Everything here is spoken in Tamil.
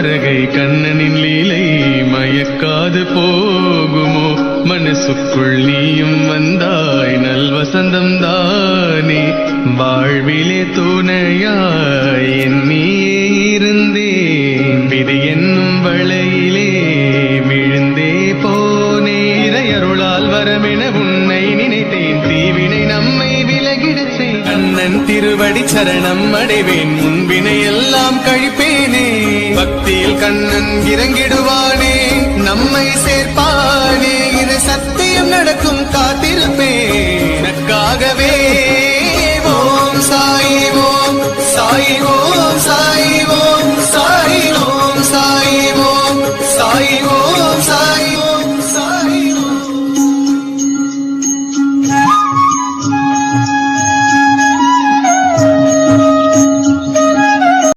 தாரகை கண்ணனின் லீலை மயக்காது போகுமோ மனசுக்குள் நீயும் வந்தாய் நல்வசந்தம் தானே வாழ்விலே துணையாய் எண்ணியே இருந்தேன் விதி என்னும் வளையிலே விழுந்தே போனே இறையருளால் வரமென உன்னை நினைத்தேன் தீவினை நம்மை விலகிடச் செய் கண்ணன் திருவடி சரணம் அடைவேன் முன்பினை எல்லாம் கழிப்பேனே பக்தியில் கண்ணன் இறங்கிடுவானே நம்மை சேர்ப்பானே இது சத்தியம் நடக்கும் காத்திருப்பேன் எனக்காகவே ஓம் சாயி ஓம் சாயி ஓம் சாயி ஓம் சாயி ஓம் சாயி ஓம் சாயி ஓம் சாயி